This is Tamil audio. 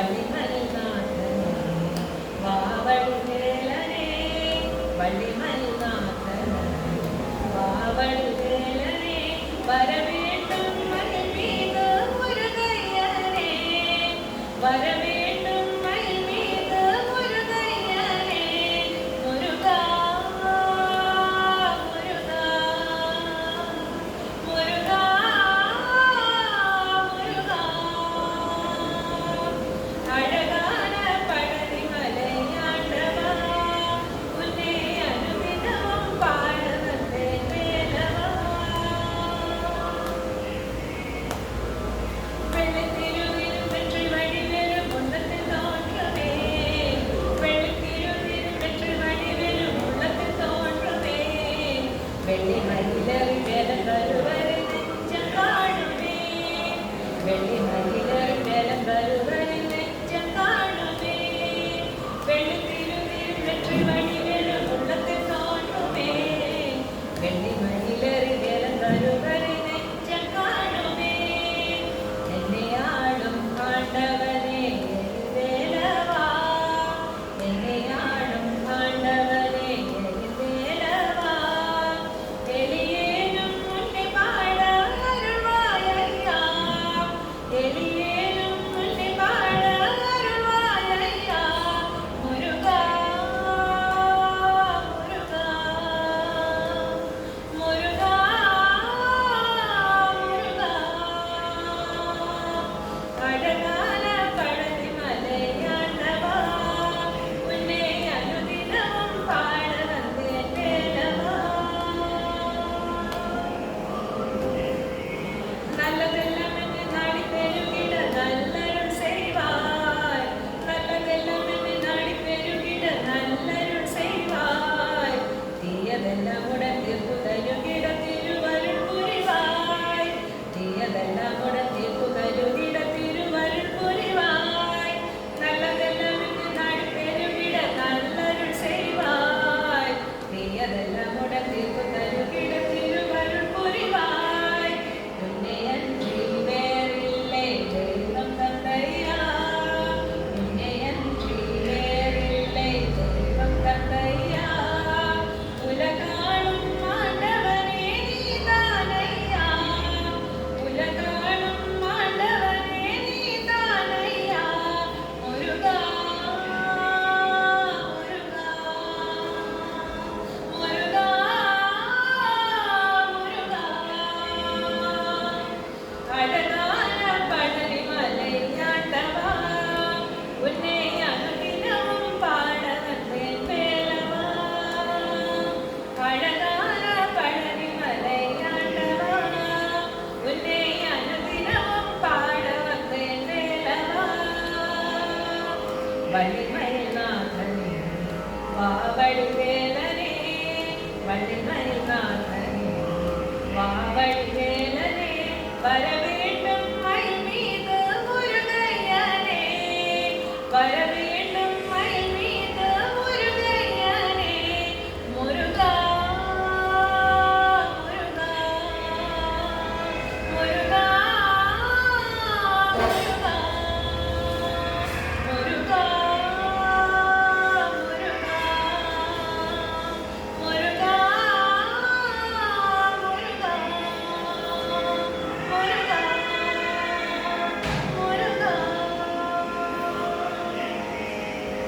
வள்ளிமல்நாதனே வாவடிவேலனே வள்ளிமல்நாதனே வாவடிவேலனே வரவேண்டும் மயில் மீது முருகையனே வரவேண்டும் மயில் மீது முருகையனே முருகா முருகா முருகா முருகா அழகான பழனி மலையாண்டவா உன்னை அனுதினமும் பாட வந்தேன் வேலவா வெள்ளத்திருவிலும் வெற்றி வடிவேலும் உள்ளத்தில் தோன்றுமே வெள்ளத்திருவிலும் வெற்றி வடிவேலும் உள்ளத்தில் தோன்றுமே வெள்ளி மயிலர் வேலம் வருவரை நெஞ்சம் காணுமே வெள்ளி மயிலர் வேலம் வருவரை நெஞ்சம் காணுமே வெள்ளத்திருவிலும் வெற்றி வடிவேலும் உள்ளத்தில் தோன்றுமே வெள்ளி மயிலர் வேலம் வருவரை நெஞ்சம் காணுமே என்னை ஆளும் ஆண்டவனே வேலவா என்னை ஆளும் ஆண்டவனே வேலவா எளியேனும் உன்னை பாட அருள்வாயையா எளியேனும் உன்னை பாட அருள்வாயையா முருகா முருகா முருகா முருகா அழகான பழனி மலையாண்டவா உன்னை அனுதினமும் பாட வந்தேன் வேலவா நல்லதெல்லாம் என்னை நாடி பெருகிட நல்லருள் செய்வாய் நல்லதெல்லாம் என்னை நாடி பெருகிட நல்லருள் செய்வாய் தீயதெல்லாம் உடன் தீர்ப்பு தருகிட திருவருள் புரிவாய் தீயதெல்லாம் உடன் தீர்ப்பு தருகிட திருவருள் புரிவாய் நல்லதெல்லாம் என்னை நாடி பெருகிட நல்லருள் செய்வாய் தீயதெல்லாம் உடன் தீர்ப்பு தருகிட திருவருள் புரிவாய் உன்னை அன்றி வேறில்லை தெய்வம் தந்தையா உன்னை அன்றி வேறில்லை தெய்வம் தந்தையா உலகாளும் ஆண்டவனே நீதானையா உலகாளும் ஆண்டவனே நீதானையா முருகா முருகா முருகா முருகா அழகான பழனி மலையாண்டவா உன்னை அனுதினமும் பாட வந்தேன் வேலவா அழகான பழனி மலையாண்டவா உன்னை அனுதினமும் பாட வந்தேன் வேலவா வள்ளிமயில்நாதனே வாவடிவேலனே வள்ளிமயில்நாதனே வாவடிவேலனே வரவே